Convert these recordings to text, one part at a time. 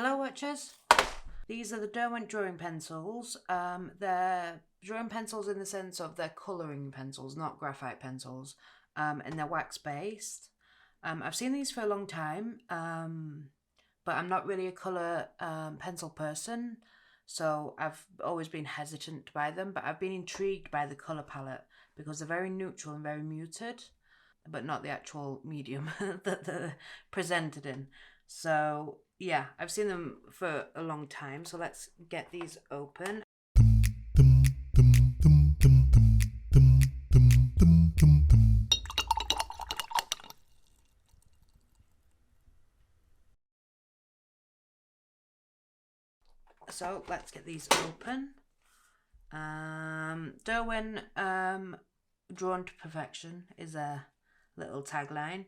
Hello watchers, these are the Derwent drawing pencils. They're drawing pencils in the sense of they're colouring pencils, not graphite pencils, and they're wax based. I've seen these for a long time, but I'm not really a colour pencil person, so I've always been hesitant to buy them, but I've been intrigued by the colour palette because they're very neutral and very muted, but not the actual medium that they're presented in. So yeah, I've seen them for a long time, so let's get these open. So let's get these open. Derwent Drawn to Perfection is a little tagline.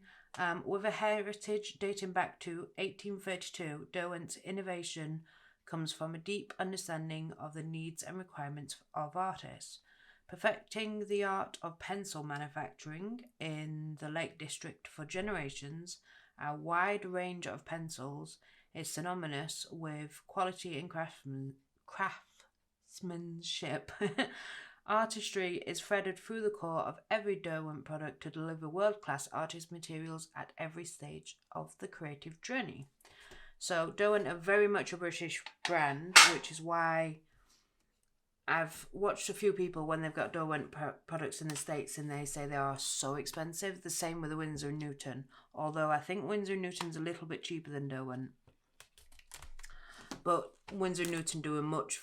With a heritage dating back to 1832, Derwent's innovation comes from a deep understanding of the needs and requirements of artists. Perfecting the art of pencil manufacturing in the Lake District for generations, a wide range of pencils is synonymous with quality and craftsmanship. Artistry is threaded through the core of every Derwent product to deliver world-class artist materials at every stage of the creative journey. So Derwent are very much a British brand, which is why I've watched a few people when they've got Derwent products in the States and they say they are so expensive. The same with the Winsor & Newton, although I think Winsor & Newton's a little bit cheaper than Derwent. But Winsor & Newton do a much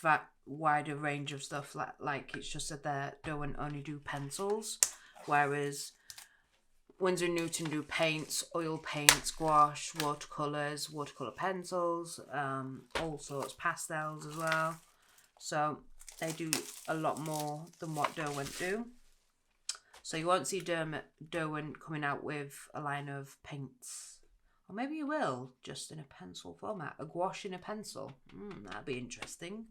wider range of stuff, like it's just that Derwent only do pencils, whereas Winsor & Newton do paints, oil paints, gouache, watercolours, watercolour pencils, all sorts, pastels as well. So they do a lot more than what Derwent do. So you won't see Derwent coming out with a line of paints. Or maybe you will, just in a pencil format. A gouache in a pencil. That'd be interesting.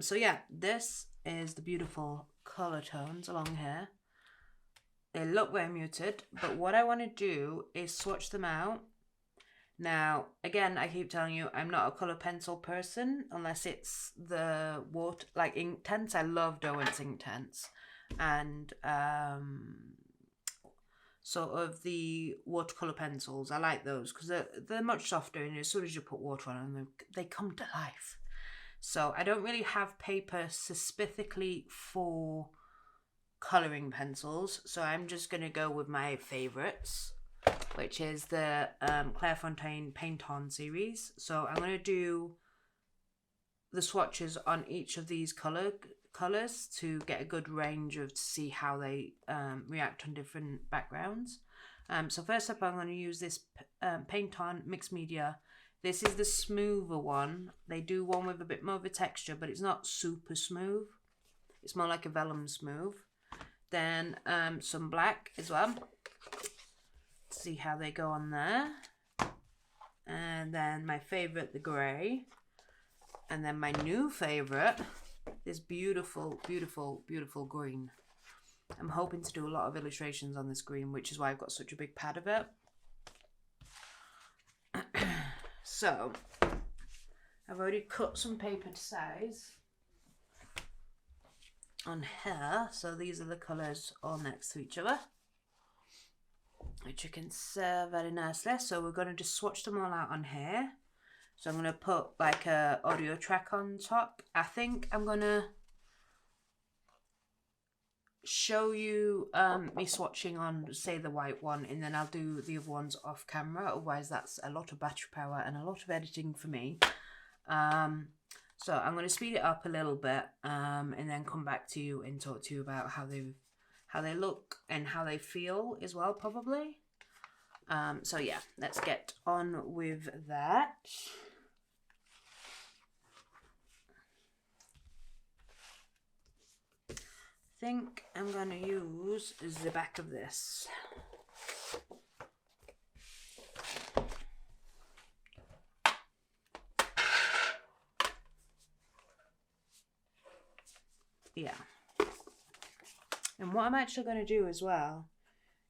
So yeah, this is the beautiful colour tones along here. They look very muted, but what I want to do is swatch them out. Now, again, I keep telling you, I'm not a colour pencil person, unless it's the water, like Inktense. I love Derwent's Inktense. And sort of the watercolour pencils, I like those because they're much softer, and as soon as you put water on them, they come to life. So I don't really have paper specifically for colouring pencils, so I'm just going to go with my favourites, which is the Clairefontaine Paint On series. So I'm going to do the swatches on each of these colours to get a good range to see how they react on different backgrounds. So first up, I'm going to use this Paint On Mixed Media. This is the smoother one. They do one with a bit more of a texture, but it's not super smooth. It's more like a vellum smooth. Then some black as well. See how they go on there. And then my favourite, the grey. And then my new favourite, this beautiful, beautiful, beautiful green. I'm hoping to do a lot of illustrations on this green, which is why I've got such a big pad of it. So, I've already cut some paper to size on here. So these are the colours all next to each other, which you can see very nicely. So we're going to just swatch them all out on here. So I'm going to put like a audio track on top. I think I'm going to show you me swatching on, say, the white one, and then I'll do the other ones off camera. Otherwise that's a lot of battery power and a lot of editing for me. So I'm going to speed it up a little bit and then come back to you and talk to you about how they look and how they feel as well, probably. So yeah, let's get on with that. I think I'm going to use the back of this. Yeah. And what I'm actually going to do as well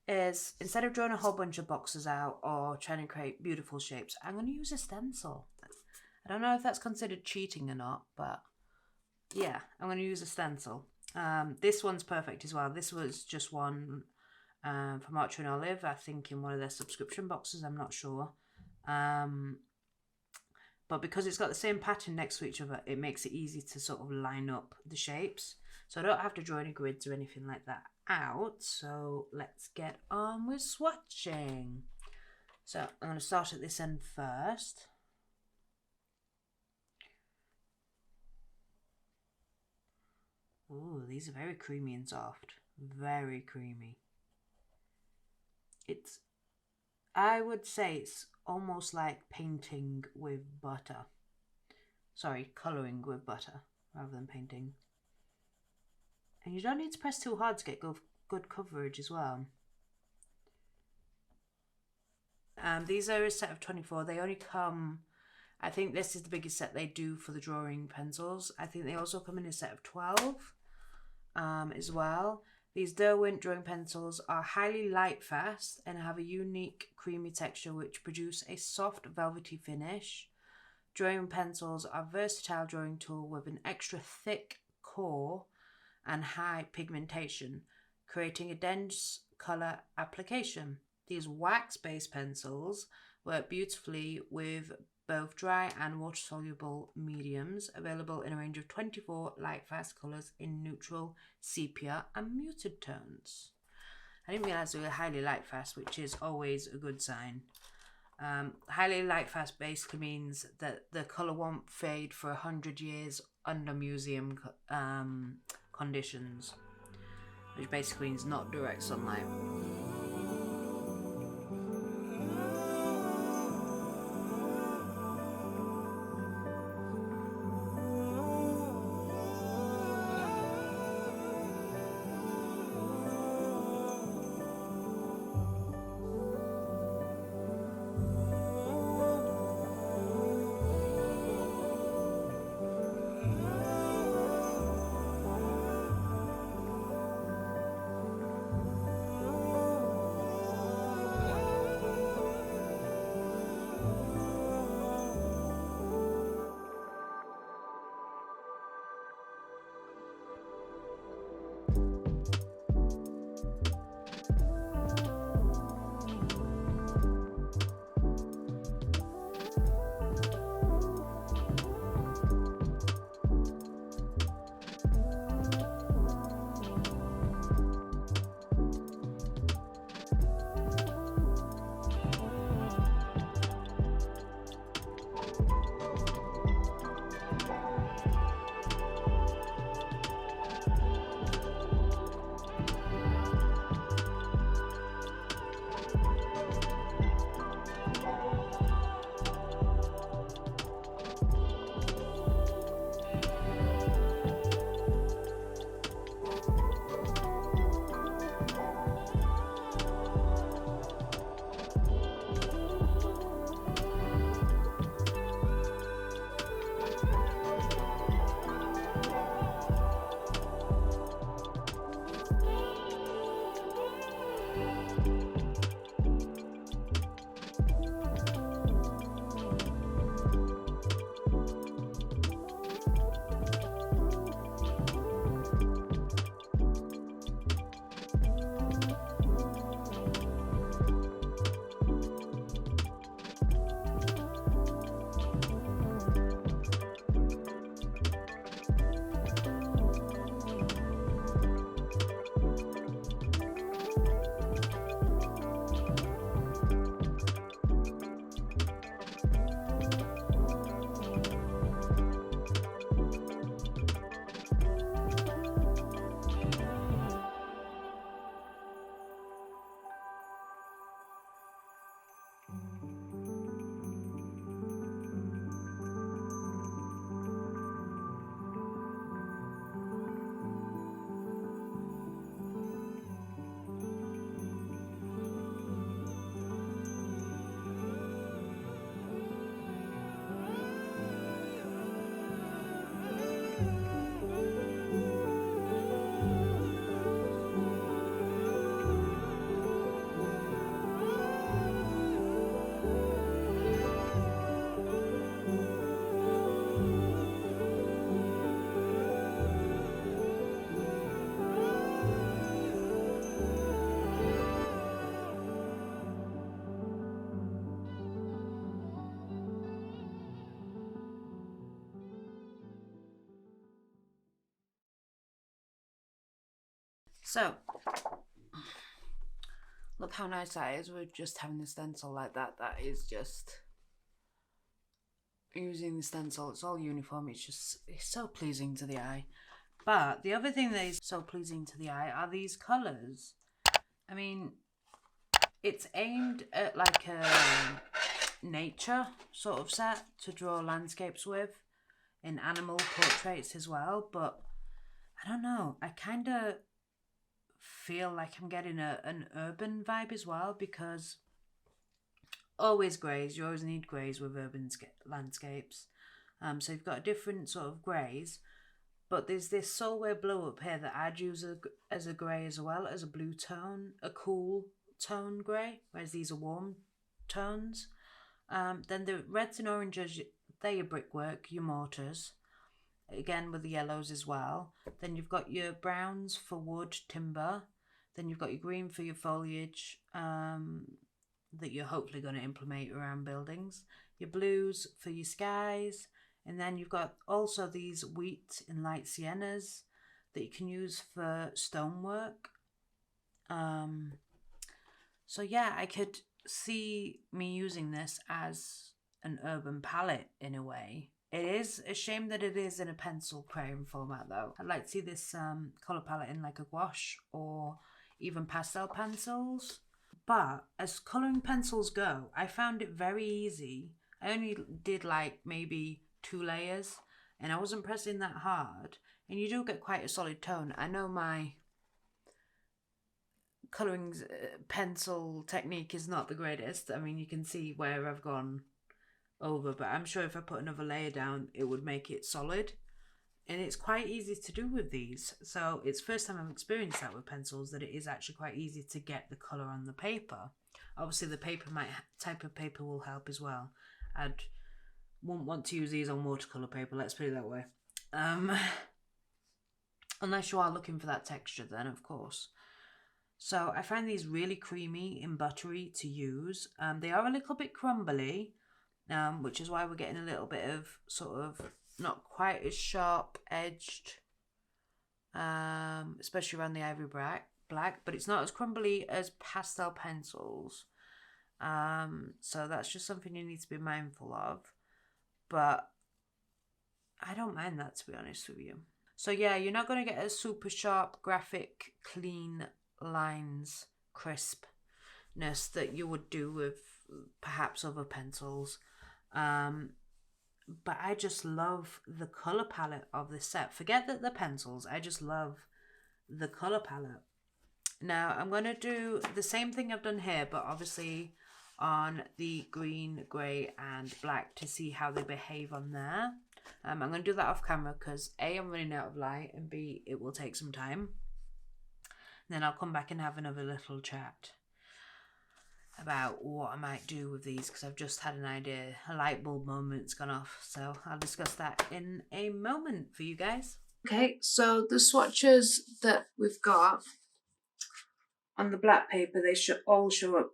is, instead of drawing a whole bunch of boxes out or trying to create beautiful shapes, I'm going to use a stencil. I don't know if that's considered cheating or not, but yeah, I'm going to use a stencil. This one's perfect as well. This was just one from Archer and Olive, I think in one of their subscription boxes, I'm not sure. But because it's got the same pattern next to each other, it makes it easy to sort of line up the shapes. So I don't have to draw any grids or anything like that out. So let's get on with swatching. So I'm going to start at this end first. Ooh, these are very creamy and soft. Very creamy. I would say it's almost like painting with butter. Sorry, colouring with butter rather than painting. And you don't need to press too hard to get good coverage as well. These are a set of 24. They only come, I think this is the biggest set they do for the drawing pencils. I think they also come in a set of 12 as well. These Derwent drawing pencils are highly light fast and have a unique creamy texture which produce a soft velvety finish. Drawing pencils are a versatile drawing tool with an extra thick core and high pigmentation, creating a dense colour application. These wax-based pencils work beautifully with both dry and water-soluble mediums, available in a range of 24 light-fast colours in neutral, sepia and muted tones. I didn't realise they were highly light-fast, which is always a good sign. Highly light-fast basically means that the colour won't fade for 100 years under museum conditions, which basically means not direct sunlight. So, look how nice that is. We're just having the stencil like that. That is just... Using the stencil, it's all uniform. It's so pleasing to the eye. But the other thing that is so pleasing to the eye are these colours. I mean, it's aimed at like a nature sort of set to draw landscapes with, in animal portraits as well, but I don't know, I kind of feel like I'm getting an urban vibe as well, because always greys, you always need greys with urban landscapes. So you've got a different sort of greys, but there's this Solway blue up here that I'd use as a grey as well, as a blue tone, a cool tone grey, whereas these are warm tones. Then the reds and oranges, they're your brickwork, your mortars, again with the yellows as well. Then you've got your browns for wood, timber. Then you've got your green for your foliage, that you're hopefully going to implement around buildings. Your blues for your skies. And then you've got also these wheat and light siennas that you can use for stonework. So yeah, I could see me using this as an urban palette in a way. It is a shame that it is in a pencil crayon format though. I'd like to see this colour palette in like a gouache or even pastel pencils. But as colouring pencils go, I found it very easy. I only did like maybe 2 layers and I wasn't pressing that hard, and you do get quite a solid tone. I know my colouring pencil technique is not the greatest. I mean, you can see where I've gone over, but I'm sure if I put another layer down it would make it solid, and it's quite easy to do with these. So it's first time I've experienced that with pencils, that it is actually quite easy to get the colour on the paper. Obviously the paper type of paper will help as well. I wouldn't want to use these on watercolour paper, let's put it that way. Unless you are looking for that texture then, of course. So I find these really creamy and buttery to use. They are a little bit crumbly, which is why we're getting a little bit of sort of not quite as sharp edged, especially around the ivory black, but it's not as crumbly as pastel pencils. So that's just something you need to be mindful of. But I don't mind that, to be honest with you. So yeah, you're not going to get a super sharp, graphic, clean lines, crispness that you would do with perhaps other pencils. But I just love the colour palette of this set. Forget that the pencils, I just love the colour palette. Now I'm going to do the same thing I've done here, but obviously on the green, grey and black to see how they behave on there. I'm going to do that off camera because A, I'm running out of light, and B, it will take some time. And then I'll come back and have another little chat about what I might do with these, because I've just had an idea. A light bulb moment's gone off, so I'll discuss that in a moment for you guys. Okay, so the swatches that we've got on the black paper, they should all show up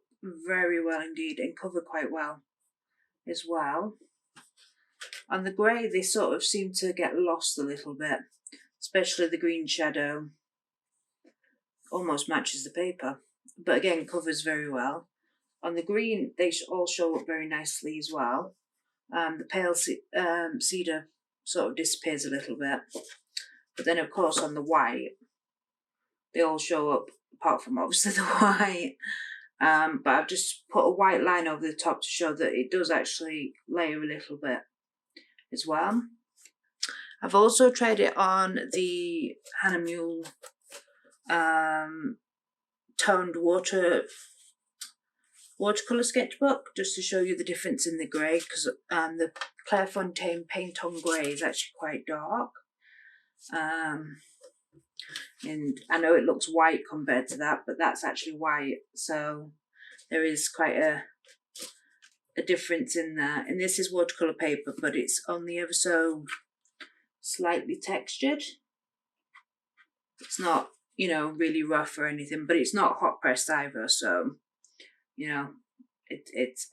very well indeed and cover quite well as well. On the grey, they sort of seem to get lost a little bit, especially the green shadow almost matches the paper, but again covers very well. On the green, they all show up very nicely as well. The pale cedar sort of disappears a little bit, but then of course on the white, they all show up, apart from obviously the white. But I've just put a white line over the top to show that it does actually layer a little bit as well. I've also tried it on the Hannah Mule toned watercolour sketchbook, just to show you the difference in the grey, because the Clairefontaine paint on grey is actually quite dark. And I know it looks white compared to that, but that's actually white, so there is quite a difference in there. And this is watercolour paper, but it's only ever so slightly textured. It's not, you know, really rough or anything, but it's not hot pressed either, so you know, it's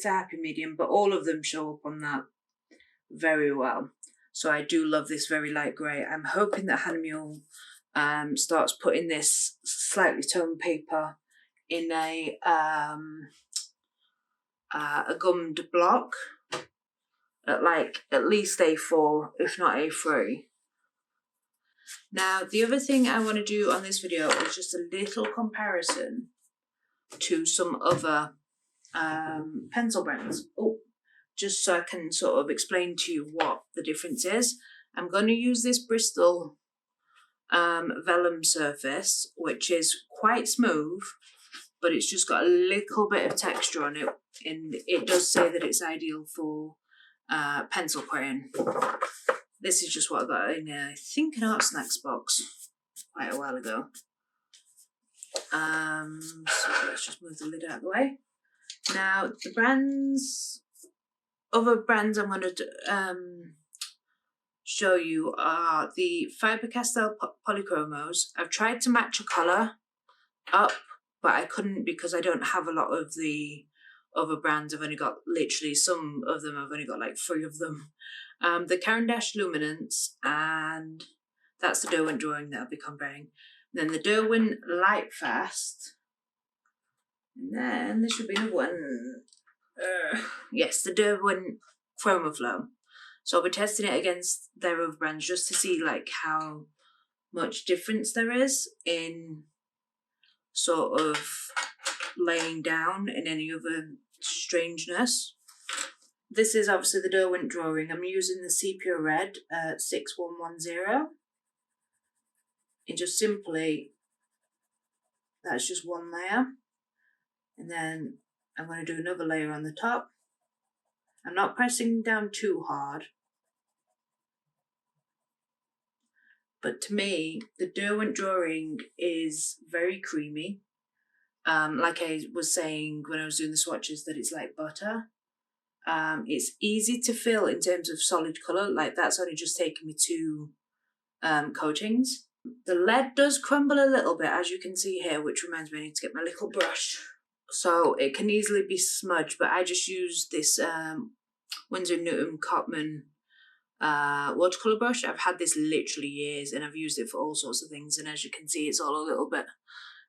a happy medium. But all of them show up on that very well. So I do love this very light grey. I'm hoping that Hannah Mule starts putting this slightly toned paper in a gummed block at like at least A4, if not A3. Now, the other thing I want to do on this video is just a little comparison to some other pencil brands. Oh, just so I can sort of explain to you what the difference is. I'm going to use this Bristol vellum surface, which is quite smooth, but it's just got a little bit of texture on it, and it does say that it's ideal for pencil crayon. This is just what I got in, I think, an Art Snacks box quite a while ago. So let's just move the lid out of the way. Now, other brands I'm going to show you are the Faber-Castell Polychromos. I've tried to match a colour up, but I couldn't because I don't have a lot of the other brands. I've only got literally some of them. I've only got like 3 of them. The Caran d'Ache Luminance, and that's the Derwent drawing that I'll be comparing. And then the Derwent Lightfast, and then there should be another one. Yes, the Derwent Chromaflow. So I'll be testing it against their other brands just to see like how much difference there is in sort of laying down and any other strangeness. This is obviously the Derwent drawing. I'm using the Sepia Red 6110. And just simply, that's just one layer. And then I'm going to do another layer on the top. I'm not pressing down too hard. But to me, the Derwent drawing is very creamy. Like I was saying when I was doing the swatches, that it's like butter. It's easy to fill in terms of solid colour. Like that's only just taken me 2 coatings. The lead does crumble a little bit, as you can see here, which reminds me I need to get my little brush. So it can easily be smudged, but I just use this Winsor & Newton Cotman watercolour brush. I've had this literally years and I've used it for all sorts of things, and as you can see it's all a little bit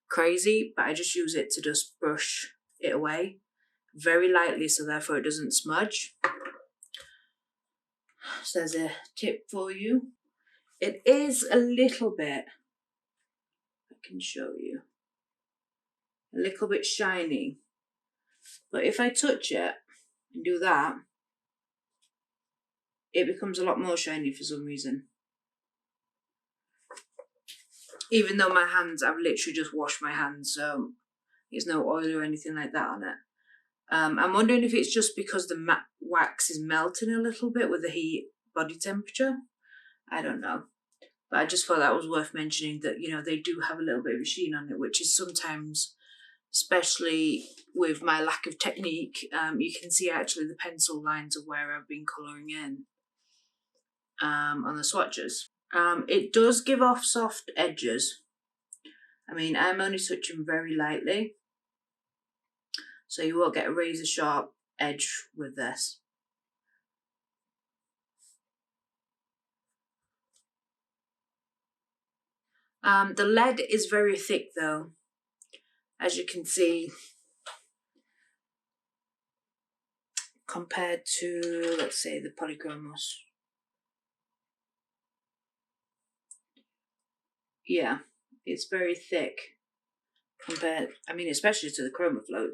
crazy, but I just use it to just brush it away very lightly, so therefore it doesn't smudge. So there's a tip for you. It is a little bit, I can show you, a little bit shiny, but if I touch it and do that, it becomes a lot more shiny for some reason. Even though my hands, I've literally just washed my hands, so there's no oil or anything like that on it. I'm wondering if it's just because the matte wax is melting a little bit with the heat body temperature. I don't know. But I just thought that was worth mentioning, that, you know, they do have a little bit of a sheen on it, which is sometimes, especially with my lack of technique, you can see actually the pencil lines of where I've been colouring in on the swatches. It does give off soft edges. I mean, I'm only touching very lightly, so you won't get a razor sharp edge with this. The lead is very thick though, as you can see, compared to, let's say, the Polychromos. Yeah, it's very thick compared, I mean, especially to the Chromaflow.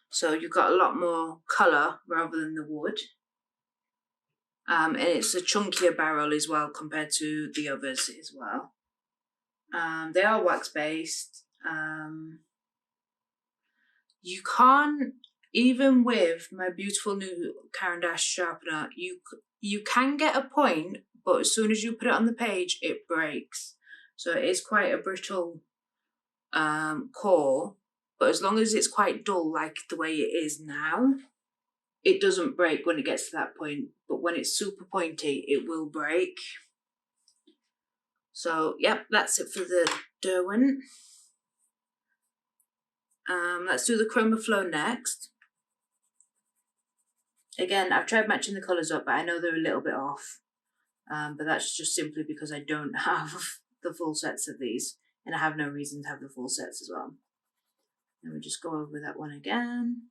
So you've got a lot more colour rather than the wood. And it's a chunkier barrel as well compared to the others as well. They are wax based. You can't, even with my beautiful new Caran d'Ache sharpener, you can get a point, but as soon as you put it on the page, it breaks. So it is quite a brittle core, but as long as it's quite dull like the way it is now, it doesn't break when it gets to that point. But when it's super pointy, it will break. So, yep, that's it for the Derwent. Let's do the Chromaflow next. Again, I've tried matching the colours up, but I know they're a little bit off. but that's just simply because I don't have the full sets of these, and I have no reason to have the full sets as well. And we just go over that one again.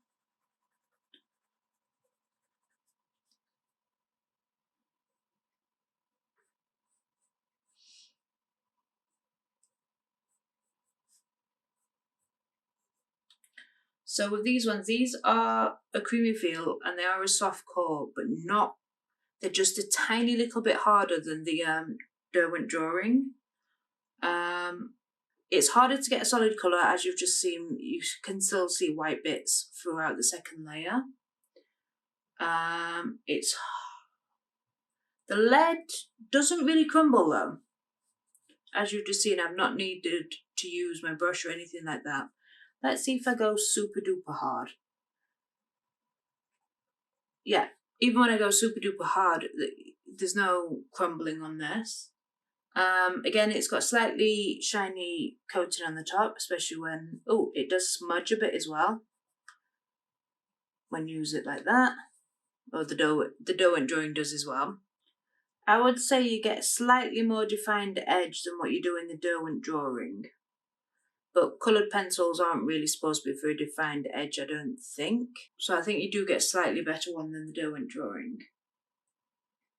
So with these ones, these are a creamy feel and they are a soft core, but not, they're just a tiny little bit harder than the Derwent drawing. It's harder to get a solid colour, as you've just seen. You can still see white bits throughout the second layer. The lead doesn't really crumble though. As you've just seen, I've not needed to use my brush or anything like that. Let's see if I go super duper hard. Yeah, even when I go super duper hard, there's no crumbling on this. Again, it's got slightly shiny coating on the top, especially when, oh, it does smudge a bit as well when you use it like that. Or the Derwent drawing does as well. I would say you get a slightly more defined edge than what you do in the Derwent drawing. But coloured pencils aren't really supposed to be for a defined edge, I don't think. So I think you do get a slightly better one than the Derwent drawing.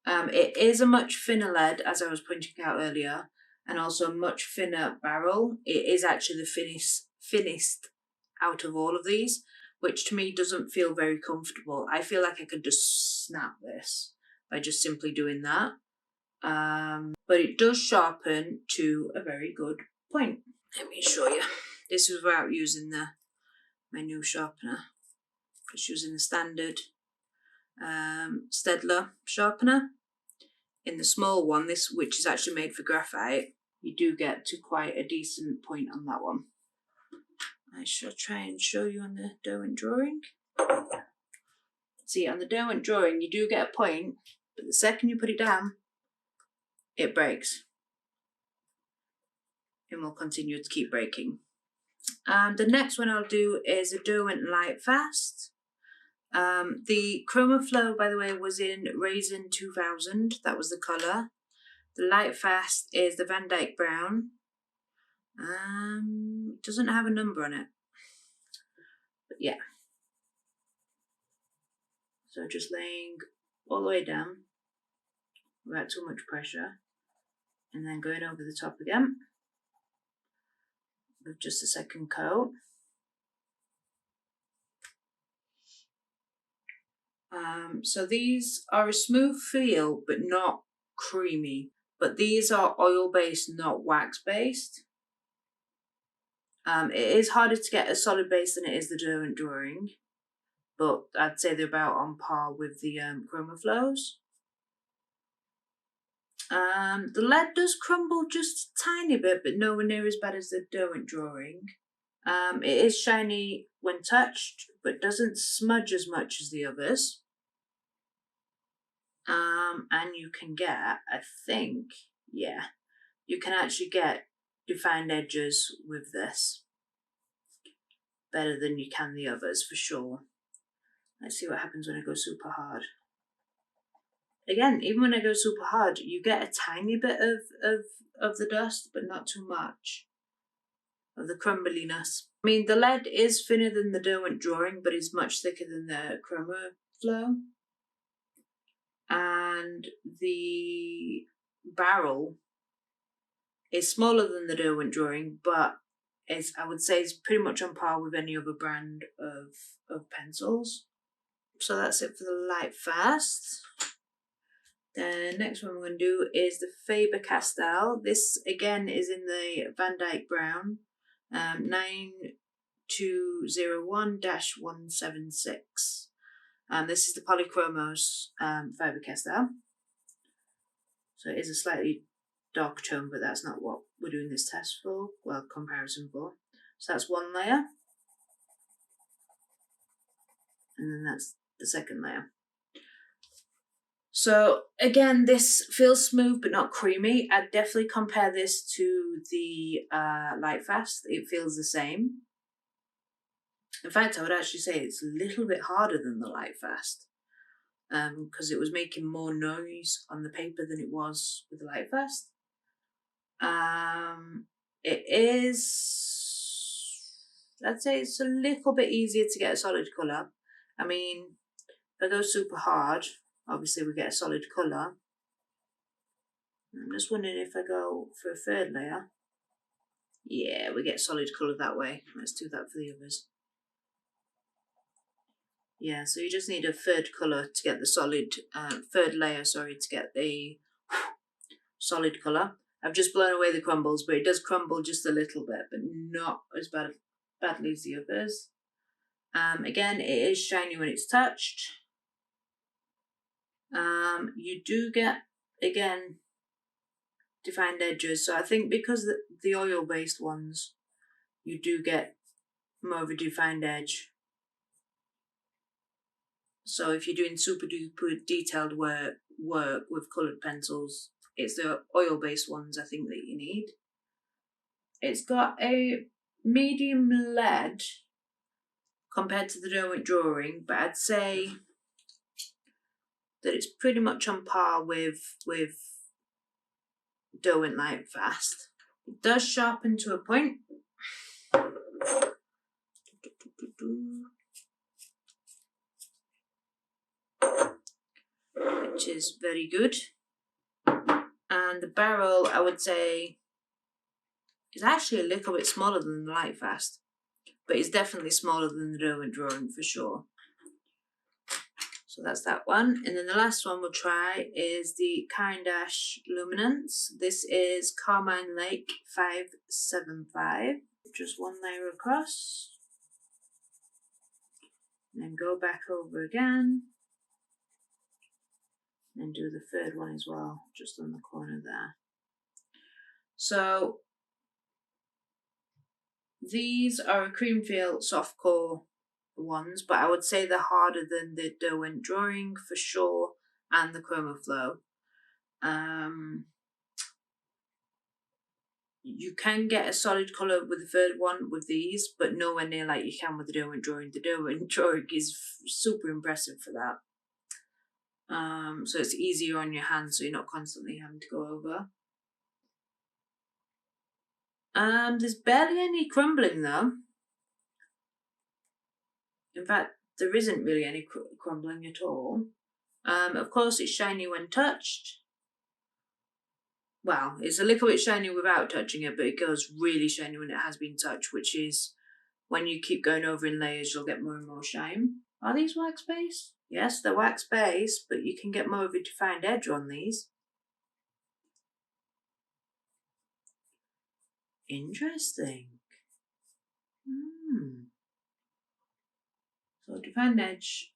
It is a much thinner lead, as I was pointing out earlier, and also a much thinner barrel. It is actually the thinnest out of all of these, which to me doesn't feel very comfortable. I feel like I could just snap this by just simply doing that. But it does sharpen to a very good point. Let me show you. This is without using my new sharpener. Just using the standard Staedtler sharpener. In the small one, this which is actually made for graphite, you do get to quite a decent point on that one. I shall try and show you on the Derwent drawing. See, on the Derwent drawing, you do get a point, but the second you put it down, it breaks. And will continue to keep breaking. The next one I'll do is a Derwent Light Fast. The Chroma Flow, by the way, was in Raisin 2000. That was the colour. The Light Fast is the Van Dyke Brown. It doesn't have a number on it. But yeah. So just laying all the way down without too much pressure. And then going over the top again with just a second coat. So these are a smooth feel, but not creamy. But these are oil-based, not wax-based. It is harder to get a solid base than it is the Derwent drawing, but I'd say they're about on par with the Chroma Flows. The lead does crumble just a tiny bit, but nowhere near as bad as the Derwent drawing. It is shiny when touched, but doesn't smudge as much as the others. And you can get, I think, yeah, you can actually get defined edges with this. Better than you can the others, for sure. Let's see what happens when I go super hard. Again, even when I go super hard, you get a tiny bit of the dust, but not too much of the crumbliness. I mean, the lead is thinner than the Derwent drawing, but is much thicker than the Chroma Flow. And the barrel is smaller than the Derwent drawing, but I would say it's pretty much on par with any other brand of pencils. So that's it for the Light Fast. The next one we're going to do is the Faber-Castell. This again is in the Van Dyke Brown, 9201-176. This is the Polychromos Faber-Castell. So it is a slightly dark tone, but that's not what we're doing this test for, well, comparison for. So that's one layer. And then that's the second layer. So again, this feels smooth but not creamy. I'd definitely compare this to the Light Fast. It feels the same. In fact, I would actually say it's a little bit harder than the Light Fast. because it was making more noise on the paper than it was with the Lightfast. It is, I'd say it's a little bit easier to get a solid colour. I mean, if I go super hard, obviously we get a solid colour. I'm just wondering if I go for a third layer. Yeah, we get solid colour that way. Let's do that for the others. Yeah, so you just need a third colour to get the solid, third layer, sorry, to get the solid colour. I've just blown away the crumbles, but it does crumble just a little bit, but not as badly as the others. Again, it is shiny when it's touched. You do get, again, defined edges. So I think because the oil-based ones, you do get more of a defined edge. So if you're doing super duper detailed work with coloured pencils, it's the oil-based ones I think that you need. It's got a medium lead compared to the Derwent drawing, but I'd say that it's pretty much on par with Derwent Lightfast. It does sharpen to a point. Which is very good. And the barrel, I would say, is actually a little bit smaller than the Lightfast, but it's definitely smaller than the Derwent drawing for sure. So that's that one. And then the last one we'll try is the Caran d'Ache Luminance. This is Carmine Lake 575. Just one layer across. And then go back over again. And do the third one as well, just on the corner there. So these are a cream feel soft core ones, but I would say they're harder than the Derwent drawing for sure, and the Chroma Flow. You can get a solid colour with the third one with these, but nowhere near like you can with the Derwent drawing. The Derwent drawing is super impressive for that. So it's easier on your hands, so you're not constantly having to go over. There's barely any crumbling though. In fact, there isn't really any crumbling at all. Of course, it's shiny when touched. Well, it's a little bit shiny without touching it, but it goes really shiny when it has been touched, which is when you keep going over in layers, you'll get more and more shine. Are these wax-based? Yes, they're wax-based, but you can get more of a defined edge on these. Interesting. So defined edge,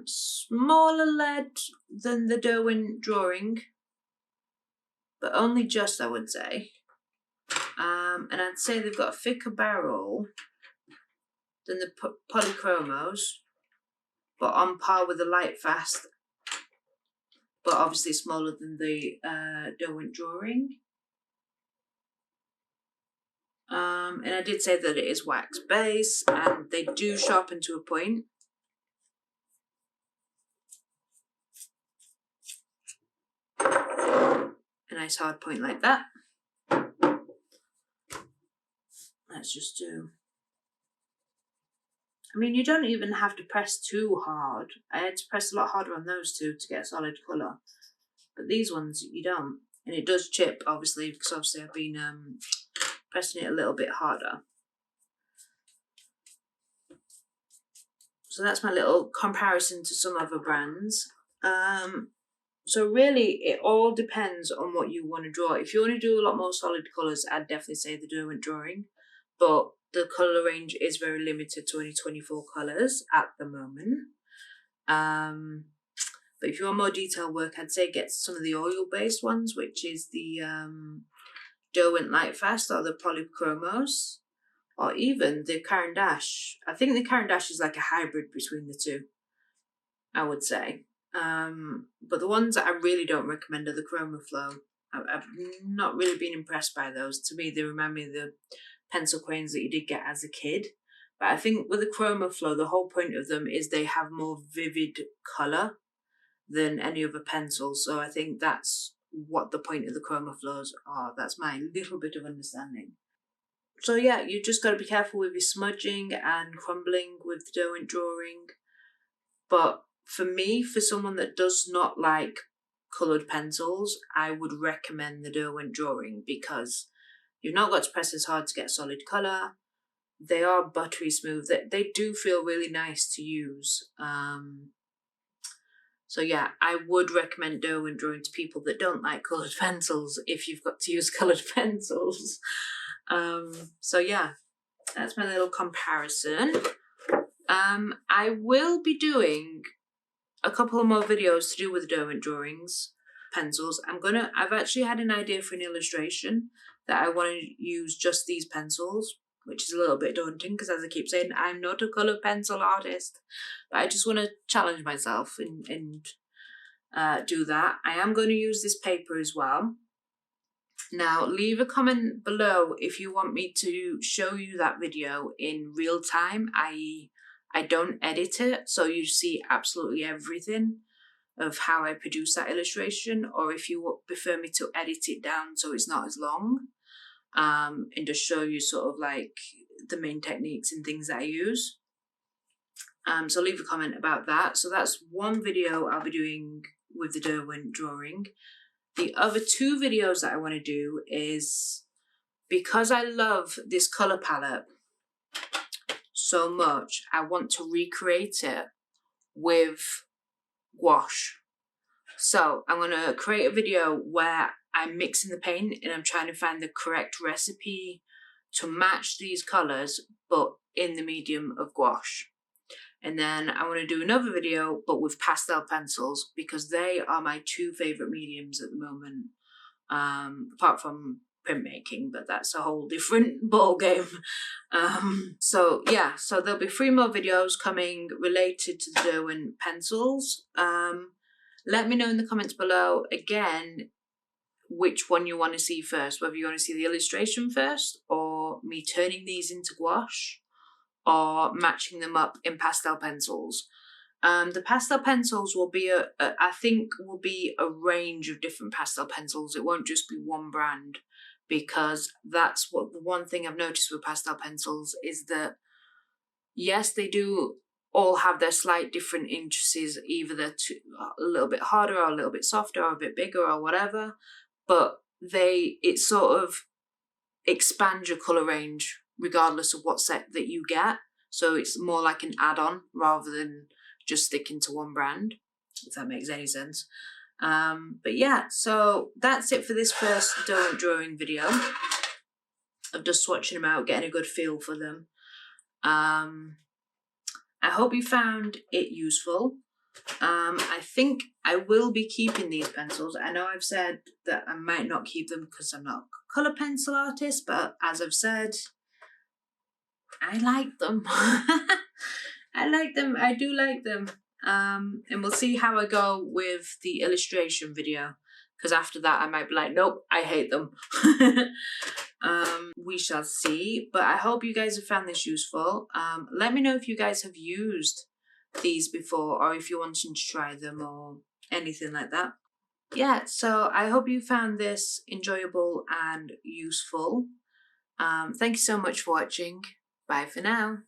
smaller lead than the Derwent drawing, but only just, I would say. And I'd say they've got a thicker barrel than the polychromos, but on par with the Lightfast, but obviously smaller than the Derwent drawing. And I did say that it is wax base, and they do sharpen to a point. A nice hard point like that. Let's just do. I mean, you don't even have to press too hard. I had to press a lot harder on those two to get a solid colour. But these ones, you don't. And it does chip, obviously, because obviously I've been pressing it a little bit harder. So that's my little comparison to some other brands. So really, it all depends on what you want to draw. If you want to do a lot more solid colours, I'd definitely say the Derwent drawing. But the colour range is very limited to only 24 colours at the moment. But if you want more detailed work, I'd say get some of the oil-based ones, which is the Derwent Lightfast or the Polychromos, or even the Caran d'Ache. I think the Caran d'Ache is like a hybrid between the two, I would say. But the ones that I really don't recommend are the Chroma Flow. I've not really been impressed by those. To me, they remind me of the pencil crayons that you did get as a kid. But I think with the Chroma Flow, the whole point of them is they have more vivid colour than any other pencil. So I think that's what the point of the chroma flows are. That's my little bit of understanding. So yeah, you just got to be careful with your smudging and crumbling with the Derwent drawing. But for me, for someone that does not like coloured pencils, I would recommend the Derwent drawing because you've not got to press as hard to get solid colour. They are buttery smooth. They do feel really nice to use. So yeah, I would recommend Derwent drawing to people that don't like coloured pencils if you've got to use coloured pencils. So yeah, that's my little comparison. I will be doing a couple of more videos to do with Derwent drawings, pencils. I've actually had an idea for an illustration that I want to use just these pencils, which is a little bit daunting because, as I keep saying, I'm not a colour pencil artist, but I just want to challenge myself and do that. I am going to use this paper as well. Now, leave a comment below if you want me to show you that video in real time, i.e. I don't edit it, so you see absolutely everything of how I produce that illustration, or if you prefer me to edit it down so it's not as long, and just show you sort of like the main techniques and things that I use. So leave a comment about that. So that's one video I'll be doing with the Derwent drawing. The other two videos that I want to do is, because I love this colour palette so much, I want to recreate it with gouache. So I'm going to create a video where I'm mixing the paint and I'm trying to find the correct recipe to match these colours, but in the medium of gouache. And then I want to do another video, but with pastel pencils, because they are my two favourite mediums at the moment, apart from printmaking, but that's a whole different ball game. So yeah, so there'll be 3 more videos coming related to the Derwent pencils. Let me know in the comments below, again, which one you want to see first, whether you want to see the illustration first, or me turning these into gouache, or matching them up in pastel pencils. The pastel pencils will be I think will be a range of different pastel pencils. It won't just be one brand, because that's what the one thing I've noticed with pastel pencils is that, yes, they do all have their slight different intricacies, either they're a little bit harder or a little bit softer or a bit bigger or whatever, but it sort of expands your colour range regardless of what set that you get. So it's more like an add-on rather than just sticking to one brand, if that makes any sense. But yeah, so that's it for this first Derwent drawing video of just swatching them out, getting a good feel for them. I hope you found it useful. I think I will be keeping these pencils. I know I've said that I might not keep them because I'm not a colour pencil artist, but as I've said, I like them. I like them. I do like them. And we'll see how I go with the illustration video, because after that I might be like, nope, I hate them. We shall see. But I hope you guys have found this useful. Let me know if you guys have used these before, or if you're wanting to try them or anything like that. Yeah, so I hope you found this enjoyable and useful. Thank you so much for watching. Bye for now.